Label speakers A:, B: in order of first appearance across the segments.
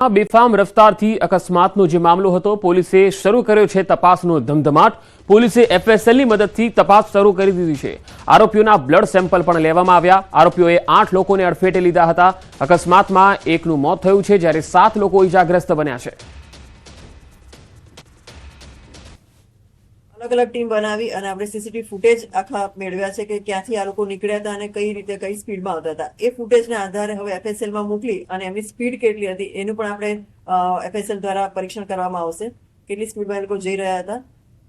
A: બેફામ રફતારથી અકસ્માતનો જે મામલો હતો, પોલીસે શરૂ કર્યો છે તપાસનો ધમધમાટ। પોલીસે એફએસએલની મદદથી તપાસ શરૂ કરી દીધી છે। આરોપીઓના બ્લડ સેમ્પલ પણ લેવામાં આવ્યા। આરોપીઓએ 8 લોકોને અડફેટે લીધા હતા। અકસ્માતમાં એકનું મોત થયું છે, જ્યારે 7 લોકો ઇજાગ્રસ્ત બન્યા છે।
B: अलग अलग टीम बनावी અને આપણે સીસીટીવી ફૂટેજ આખા મેળવ્યા છે કે ક્યાંથી આ લોકો નીકળ્યા હતા અને કઈ રીતે કઈ સ્પીડમાં આવતા હતા। એ ફૂટેજના આધારે હવે એફએસએલ માં મોકલી અને એમની સ્પીડ કેટલી હતી એનું પણ આપણે એફએસએલ દ્વારા પરીક્ષણ કરવામાં આવશે, કેટલી સ્પીડમાં એ લોકો જઈ રહ્યા હતા।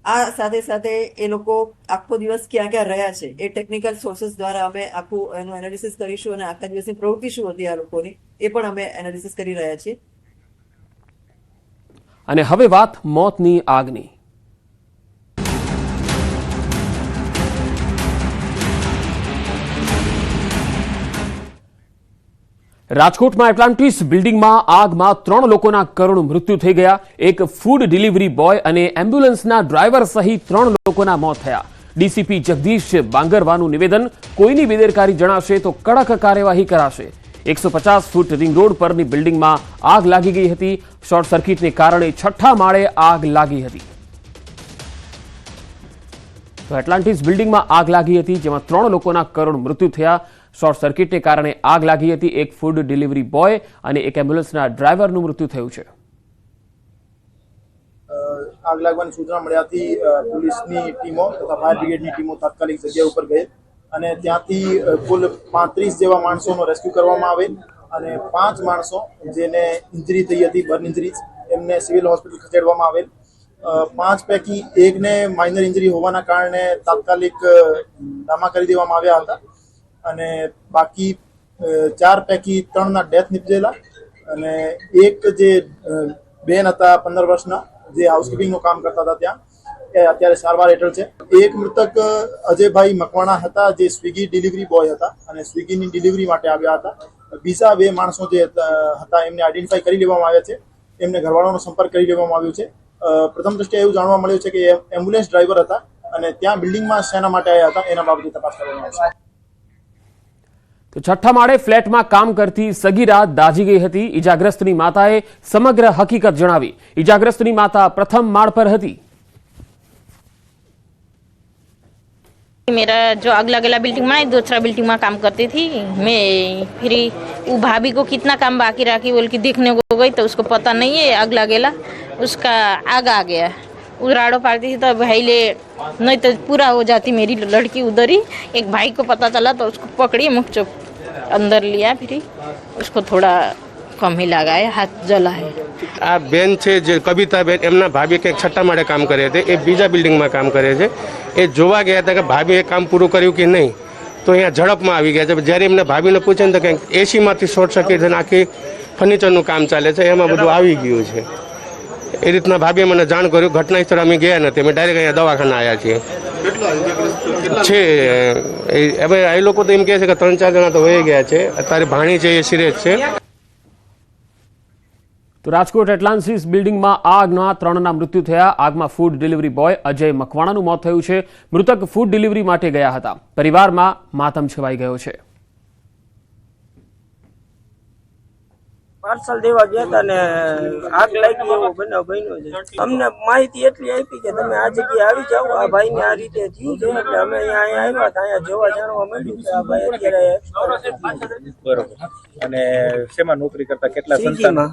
B: આ સાથે સાથે એ લોકો આખો દિવસ ક્યાં ક્યાં રહ્યા છે એ ટેકનિકલ સોર્सेस દ્વારા અમે આખું એનું એનાલિસિસ કરીશું અને આખા દિવસની પ્રવૃત્તિ શું હતી આ લોકોની એ પણ અમે એનાલિસિસ કરી રહ્યા છીએ।
A: અને હવે વાત મોતની આગની। રાજકોટમાં એટલાન્ટિસ બિલ્ડિંગમાં આગમાં 3 લોકોના કરુણ મૃત્યુ થઈ ગયા। એક ફૂડ ડિલિવરી બોય અને એમ્બ્યુલન્સના ડ્રાઈવર સહિત 3 લોકોના મોત થયા। ડીસીપી જગદીશ બાંગરવાનું નિવેદન, કોઈની બેદરકારી જણાશે તો કડક કાર્યવાહી કરાશે। 150 ફૂટ રિંગ રોડ પરની બિલ્ડિંગમાં આગ લાગી ગઈ હતી। શોર્ટ સર્કિટને કારણે 6ઠ્ઠા માળે આગ લાગી હતી। તો એટલાન્ટિસ બિલ્ડિંગમાં આગ લાગી હતી, જેમાં 3 લોકોના કરુણ મૃત્યુ થયા। શોર્ટ સર્કિટને કારણે આગ લાગી હતી। એક ફૂડ ડિલિવરી બોય અને એક એમ્બ્યુલન્સના ડ્રાઈવરનું મૃત્યુ થયું છે।
C: આગ લાગવાની સૂચના મળ્યાથી પોલીસની ટીમો તથા ફાયર બ્રિગેડની ટીમો તાત્કાલિક જગ્યા ઉપર ગઈ અને ત્યાંથી કુલ 35 જેવા માણસોનો રેસ્ક્યુ કરવામાં આવેલ અને 5 માણસો જેને ઇન્જરી થઈ હતી, બર્ન ઇન્જરીઝ, એમને સિવિલ હોસ્પિટલ ખસેડવામાં આવેલ। 5 પૈકી એકને માઇનર ઇન્જરી હોવાના કારણે તાત્કાલિક ધામા કરી દેવામાં આવ્યા હતા અને બાકી 4 પૈકી 3ના ડેથ નિપજેલા અને એક જે બેન હતા 15 વર્ષના જે હાઉસકીપિંગનું કામ કરતા હતા ત્યાં એ અત્યારે સારવાર હેઠળ છે। એક મૃતક અજયભાઈ મકવાણા હતા જે સ્વિગી ડિલિવરી બોય હતા અને સ્વિગીની ડિલિવરી માટે આવ્યા હતા। બીજા 2 માણસો જે હતા એમને આઈડેન્ટિફાઈ કરી લેવામાં આવ્યા છે, એમને ઘરવાળાનો સંપર્ક કરી લેવામાં આવ્યો છે। પ્રથમ દ્રષ્ટિએ એવું જાણવા મળ્યું છે કે એમ્બ્યુલન્સ ડ્રાઈવર હતા અને ત્યાં બિલ્ડિંગમાં શેના માટે આવ્યા હતા એના બાબતે તપાસ કરવામાં આવશે।
A: તો 6ઠ્ઠા માળે ફ્લેટમાં કામ કરતી સગીરા દાઝી ગઈ હતી। ઇજાગ્રસ્તની માતાએ સમગ્ર હકીકત જણાવી। ઇજાગ્રસ્તની માતા પ્રથમ માળ પર હતી।
D: मेरा जो आग लगेला बिल्डिंग में दूसरा बिल्डिंग में काम करती थी मैं। फिर वो भाभी को कितना काम बाकी रखी बोल के देखने को गई तो उसको पता नहीं है आग लगेला, उसका आग आ गया। उराड़ो पारती थी तो भाई ले नहीं तो पूरा हो जाती मेरी लड़की उधर ही। एक भाई को पता चला तो उसको पकड़ी मुख चुप अंदर लिया, फिर उसको थोड़ा कम ही लगा है, हाथ जला है।
E: आ बेन છે જે કવિતાબેન, એમના ભાભી કંઈક 6ઠ્ઠા માળે કામ કરે છે, એ બીજા બિલ્ડિંગમાં કામ કરે છે। એ જોવા ગયા હતા કે ભાભીએ કામ પૂરું કર્યું કે નહીં, તો અહીંયા ઝડપમાં આવી ગયા છે। જ્યારે એમને ભાભીને પૂછે ને તો કંઈક એસીમાંથી શોર્ટ સર્કિટ થઈને આખી ફર્નિચરનું કામ ચાલે છે, એમાં બધું આવી ગયું છે। એ રીતના ભાભીએ મને જાણ કર્યું। ઘટના સ્થળે અમે ગયા નથી, અમે ડાયરેક્ટ અહીંયા દવાખાના આવ્યા છીએ। છે હવે એ લોકો તો એમ કહે છે કે 3-4 જણા તો વહી ગયા છે, અત્યારે ભાણી છે એ સિરિયસ છે।
A: તો રાજકોટ એટલાન્ટિસ બિલ્ડિંગમાં આગના 3ના મૃત્યુ થયા। આગમાં ફૂડ ડિલિવરી બોય અજય મકવાણાનું મોત થયું છે। મૃતક ફૂડ ડિલિવરી માટે ગયા હતા। પરિવારમાં માતમ છવાઈ ગયો છે।
F: પાર્સલ દેવા ગયા હતા ને આગ લાગી એવો બનાવ બન્યો છે। અમને માહિતી એટલી આપી કે તમે આ જગ્યાએ આવી જાઓ, આ ભાઈને આ રીતે થયું છે, એટલે અમે અહીંયા આવ્યા હતા। અહીંયા જોવા જાણવા મળ્યું કે આ ભાઈ અત્યારે
G: બરોબર। અને શેમાં નોકરી કરતા, કેટલા સંતાન?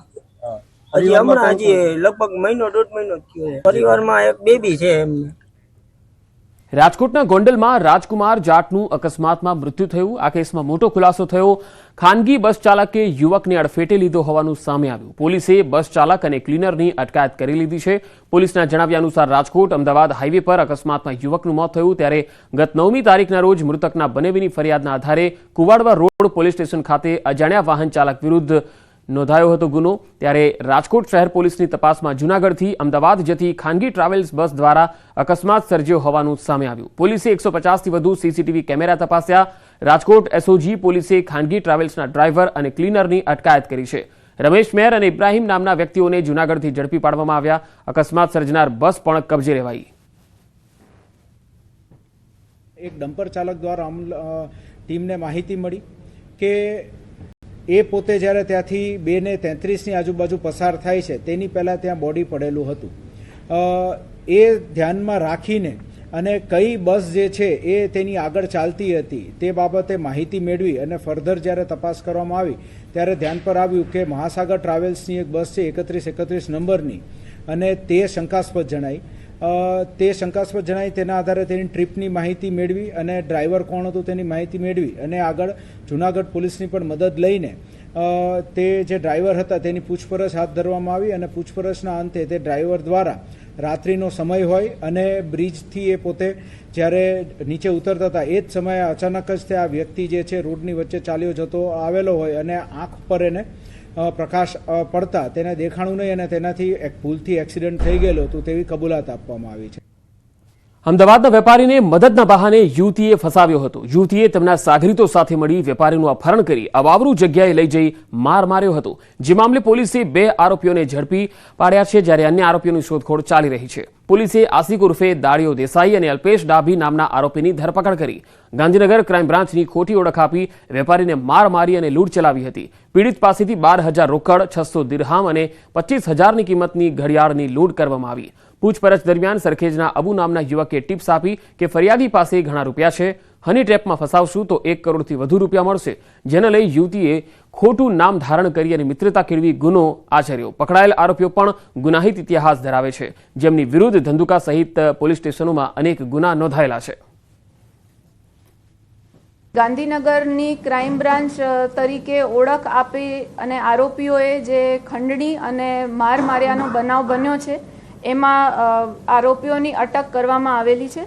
F: હજી હમણાં હજી લગભગ 1.5 મહિનો થયો છે। પરિવારમાં એક બેબી છે એમને।
A: રાજકોટના ગોંડલમાં રાજકુમાર જાટનું અકસ્માતમાં મૃત્યુ થયું। આ કેસમાં મોટો ખુલાસો થયો। ખાનગી બસ ચાલકે યુવકને અડફેટે લીધો હોવાનું સામે આવ્યું। પોલીસે બસ ચાલક અને ક્લીનરની અટકાયત કરી લીધી છે। પોલીસના જણાવ્યા અનુસાર રાજકોટ અમદાવાદ હાઈવે પર અકસ્માતમાં યુવકનું મોત થયું, ત્યારે ગત 9મી તારીખના રોજ મૃતકના બનેવીની ફરિયાદના આધારે કુવાડવા રોડ પોલીસ સ્ટેશન ખાતે અજાણ્યા વાહન ચાલક વિરુદ્ધ નોંધાયો હતો ગુનો। ત્યારે રાજકોટ શહેર પોલીસની તપાસમાં જૂનાગઢથી અમદાવાદ જતી ખાનગી ટ્રાવેલ્સ બસ દ્વારા અકસ્માત સર્જ્યો હોવાનું સામે આવ્યું। પોલીસે 150થી વધુ સીસીટીવી કેમેરા તપાસ્યા। રાજકોટ એસઓજી પોલીસે ખાનગી ટ્રાવેલ્સના ડ્રાઈવર અને ક્લીનરની અટકાયત કરી છે। રમેશ મેર અને ઇબ્રાહીમ નામના વ્યક્તિઓને જૂનાગઢથી ઝડપી પાડવામાં આવ્યા। અકસ્માત સર્જનાર બસ પણ કબજે લેવાઈ।
H: એક ડમ્પર ચાલક દ્વારા ટીમને માહિતી મળી કે એ પોતે જ્યારે ત્યાંથી 2:33ની આજુબાજુ પસાર થાય છે તેની પહેલાં ત્યાં બોડી પડેલું હતું. એ ધ્યાનમાં રાખીને અને કઈ બસ જે છે એ તેની આગળ ચાલતી હતી તે બાબતે માહિતી મેળવી અને ફર્ધર જ્યારે તપાસ કરવામાં આવી ત્યારે ધ્યાન પર આવ્યું કે મહાસાગર ટ્રાવેલ્સની એક બસ છે 3131 નંબરની અને તે શંકાસ્પદ જણાઈ. તેના આધારે તેની ટ્રીપની માહિતી મેળવી અને ડ્રાઈવર કોણ હતું તેની માહિતી મેળવી અને આગળ જૂનાગઢ પોલીસની પણ મદદ લઈને તે જે ડ્રાઈવર હતા તેની પૂછપરછ હાથ ધરવામાં આવી અને પૂછપરછના અંતે તે ડ્રાઈવર દ્વારા રાત્રિનો સમય હોય અને બ્રિજથી એ પોતે જ્યારે નીચે ઉતરતા હતા એ જ સમયે અચાનક જ તે આ વ્યક્તિ જે છે રોડની વચ્ચે ચાલ્યો જતો આવેલો હોય અને આંખ પર એને પ્રકાશ પડતા તેને દેખાણું નહીં અને તેનાથી એક ભૂલથી એક્સિડન્ટ થઈ ગયેલો હતું તેવી કબૂલાત આપવામાં આવી છે.
A: અમદાવાદના વેપારીને મદદના બહાને યુવતીએ ફસાવ્યો હતો. યુવતીએ તેમના સાગરીતો સાથે મળી વેપારીનું અપહરણ કરી અવાવરૂ જગ્યાએ લઈ જઈ માર માર્યો હતો. જે મામલે પોલીસે 2 આરોપીઓને ઝડપી પાડ્યા છે જ્યારે અન્ય આરોપીઓની શોધખોળ ચાલી રહી છે. પોલીસે આસિક ઉર્ફે દાડિયો દેસાઈ અને અલ્પેશ ડાભી નામના આરોપીની ધરપકડ કરી. ગાંધીનગર ક્રાઇમ બ્રાન્ચની ખોટી ઓળખ આપી વેપારીને માર મારી અને લૂંટ ચલાવી હતી. પીડિત પાસેથી 12,000 રોકડ, 600 દિરહામ અને 25,000ની કિંમતની ઘડિયાળની લૂંટ કરવામાં આવી. પૂછપરછ દરમિયાન સરખેજના અબુ નામના યુવકે ટિપ્સ આપી કે ફરિયાદી પાસે ઘણા રૂપિયા છે, હની ટ્રેપમાં ફસાવશું તો 1 કરોડથી વધુ રૂપિયા મળશે. જેને લઈ યુવતીએ ખોટું નામ ધારણ કરી અને મિત્રતા કેળવી ગુનો આચર્યો. પકડાયેલ આરોપીઓ પણ ગુનાહિત ઇતિહાસ ધરાવે છે, જેમની વિરુદ્ધ ધંધુકા સહિત પોલીસ સ્ટેશનોમાં અનેક ગુના નોંધાયેલા છે.
I: ગાંધીનગરની ક્રાઇમ બ્રાન્ચ તરીકે ઓળખ આપી અને આરોપીઓએ જે ખંડણી અને માર માર્યાનો બનાવ બન્યો છે એમાં આરોપીઓની અટક કરવામાં આવેલી છે.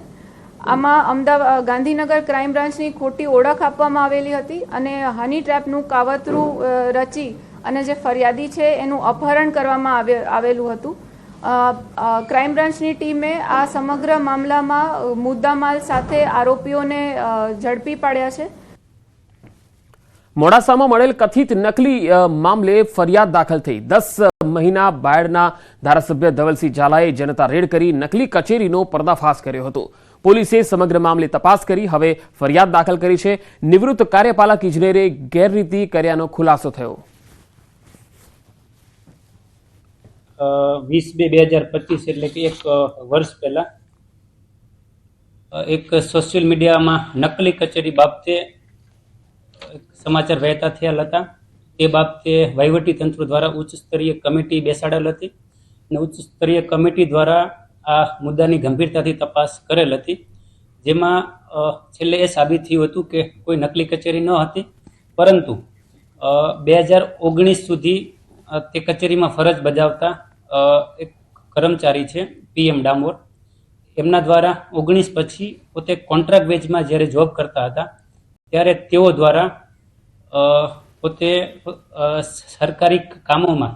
I: આમાં ગાંધીનગર ક્રાઇમ બ્રાન્ચની ખોટી ઓળખ આપવામાં આવેલી હતી અને હની ટ્રેપનું કાવતરું રચી અને જે ફરિયાદી છે એનું અપહરણ કરવામાં આવેલું હતું. ક્રાઇમ બ્રાન્ચની ટીમે આ સમગ્ર મામલામાં મુદ્દામાલ સાથે આરોપીઓને ઝડપી પાડ્યા છે.
A: મોડાસામાં મળેલ કથિત નકલી મામલે ફરિયાદ દાખલ થઈ. 10 મહિના બાયડના ધારાસભ્ય ધવલસિંહ ઝાલાએ જનતા રેડ કરી નકલી કચેરીનો પર્દાફાશ કર્યો હતો. પોલીસે સમગ્ર મામલે તપાસ કરી હવે ફરિયાદ દાખલ કરી છે. નિવૃત્ત કાર્યપાલક ઇજનેરે ગેરરીતિ કર્યાનો ખુલાસો થયો.
J: 20/2/2025 એટલે કે 1 વર્ષ પહેલા એક સોશિયલ મીડિયામાં નકલી કચેરી બાબતે સમાચાર વહેતા થયેલ હતા. તે બાબતે વહીવટી તંત્ર દ્વારા ઉચ્ચ સ્તરીય કમિટી બેસાડેલ હતી અને ઉચ્ચ સ્તરીય કમિટી દ્વારા આ મુદ્દાની ગંભીરતાથી તપાસ કરેલ હતી. જેમાં છેલ્લે એ સાબિત થયું હતું કે કોઈ નકલી કચેરી ન હતી, પરંતુ 2019 સુધી તે કચેરીમાં ફરજ બજાવતા એક કર્મચારી છે PM ડામોર, એમના દ્વારા 19 પછી પોતે કોન્ટ્રાક્ટ બેઝમાં જ્યારે જોબ કરતા હતા ત્યારે તેઓ દ્વારા પોતે સરકારી કામોમાં